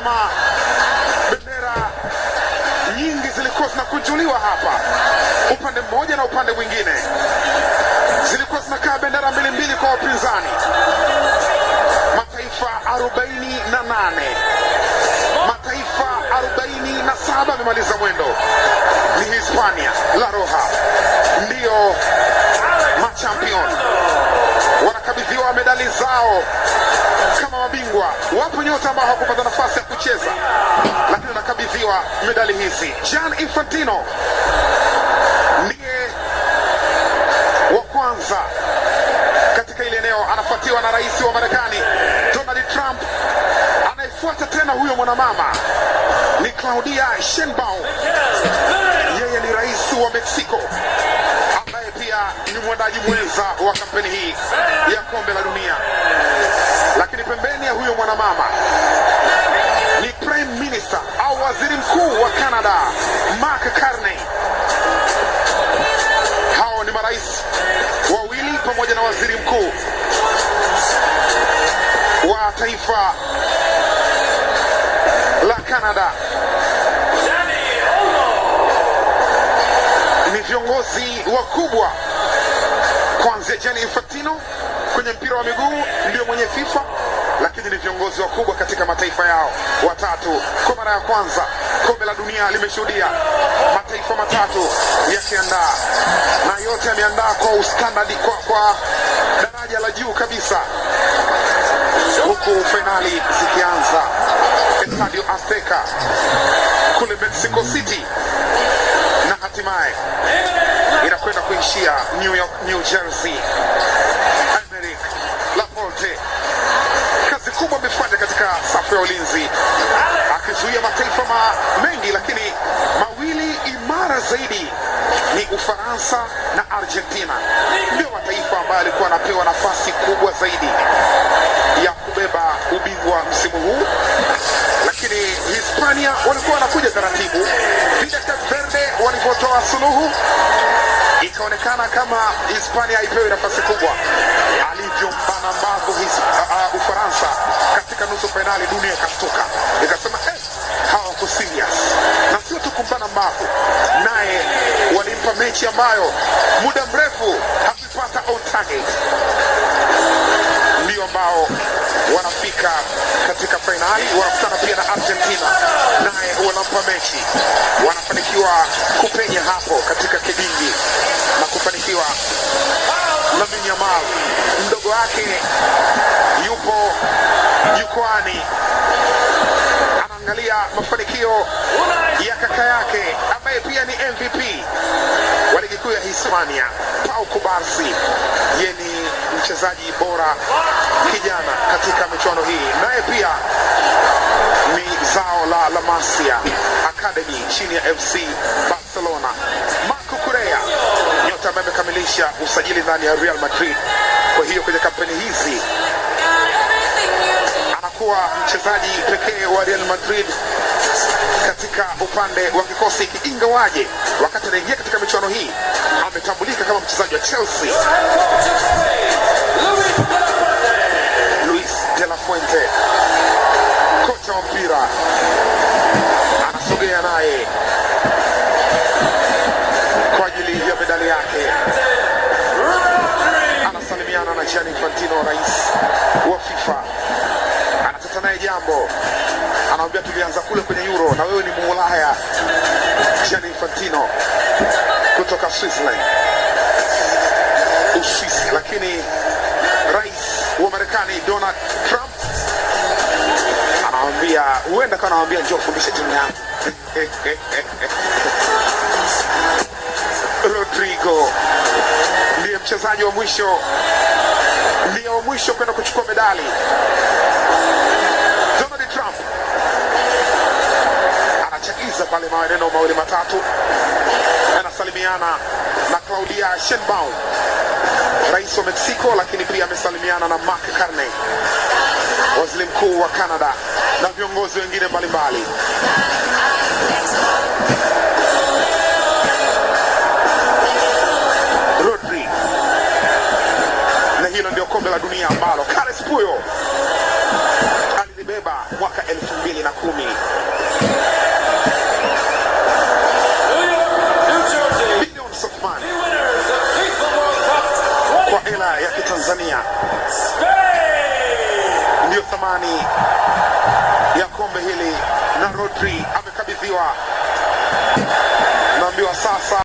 kama bendera nyingi zilikuwa zinakunjuliwa hapa, upande mmoja na upande mwingine. Zilikuwa zinakaa bendera mbili kwa wapinzani. Mataifa 48, mataifa 47 yamemaliza mwendo. Ni Hispania, La Roja ndio machampion, wanakabidhiwa medali zao kama mabingwa. Wapo nyota ambao hawakupata nafasi ya kucheza, lakini wanakabidhiwa medali hizi. Gianni Infantino ndiye wa kwanza katika ile eneo, anafuatiwa na rais wa Marekani Donald Trump. Anayefuata tena huyo mwanamama ni Claudia Sheinbaum, yeye ni rais wa Mexico, ambaye pia ni mwandaji mwenza wa kampeni hii ya kombe la dunia. Lakini pembeni ya huyo mwanamama ni Prime Minister au waziri mkuu wa Canada, Mark Carney. Hao ni marais wawili pamoja na waziri mkuu wa taifa la Canada. Ni viongozi wakubwa, kuanzia Gianni Infantino kwenye mpira wa miguu ndio mwenye FIFA, lakini ni viongozi wakubwa katika mataifa yao watatu. Kwa mara ya kwanza kombe la dunia limeshuhudia mataifa matatu yakiandaa, na yote yameandaa kwa ustandard, kwa daraja la juu kabisa, huku finali zikianza Estadio Azteca kule Mexico City, na hatimaye inakwenda kuishia New York, New Jersey. Aymeric Laporte kazi kubwa amefanya katika safu ya ulinzi, akizuia mataifa mengi, lakini mawili imara zaidi ni Ufaransa na Argentina. Ndio mataifa ambayo alikuwa anapewa nafasi kubwa zaidi ya kubeba ubingwa msimu huu, lakini Hispania walikuwa wanakuja taratibu. Vile Cape Verde walipotoa suluhu, ikaonekana kama Hispania haipewi nafasi kubwa. Alivyombana mbavu Ufaransa katika nusu finali, dunia ikashtuka, ikasema hawa wako serious. Na sio tu kumbana mbavu, naye walimpa mechi ambayo muda mrefu hakupata on target. Ndio ambao wanafika katika finali, wanakutana pia na Argentina, naye wanampa mechi, wanafanikiwa kupenya hapo katika kidingi na kufanikiwa. Lamine Yamal mdogo wake yupo jukwani, anaangalia mafanikio ya kaka yake ambaye pia ni MVP wa ligi kuu ya Hispania, Pau Cubarsí. Yeye ni mchezaji bora kijana katika michuano hii, naye pia ni zao la La Masia Academy chini ya FC Barcelona. Marco Correa, nyota ambaye amekamilisha usajili ndani ya Real Madrid. Kwa hiyo kwenye kampeni hizi anakuwa mchezaji pekee wa Real Madrid katika upande wa kikosi, ingawaje wakati anaingia katika michuano hii ametambulika kama mchezaji wa Chelsea. Luis de la Fuente, kocha wa mpira, anasogea naye kwa ajili ya medali yake. Anasalimiana na Gianni Infantino, rais wa FIFA. Anatata naye jambo, anamwambia tulianza kule kwenye Euro na wewe ni Muulaya. Gianni Infantino kutoka Switzerland, Uswisi, lakini rais wa Marekani Donald Trump anamwambia, huenda kana anamwambia njoo fundishe timu yangu. Rodrigo ndiye mchezaji wa mwisho, ndiye wa mwisho kwenda kuchukua medali. Donald Trump anachagiza pale maneno mawili matatu, anasalimiana na Claudia Sheinbaum, rais wa Mexico, lakini pia amesalimiana na Mark Carney, waziri mkuu wa Canada, na viongozi wengine mbalimbali. Rodri, na hilo ndio kombe la dunia ambalo Carles Puyol alibeba mwaka 2010. Tanzania. Ndio thamani ya kombe hili, na Rodri amekabidhiwa, naambiwa sasa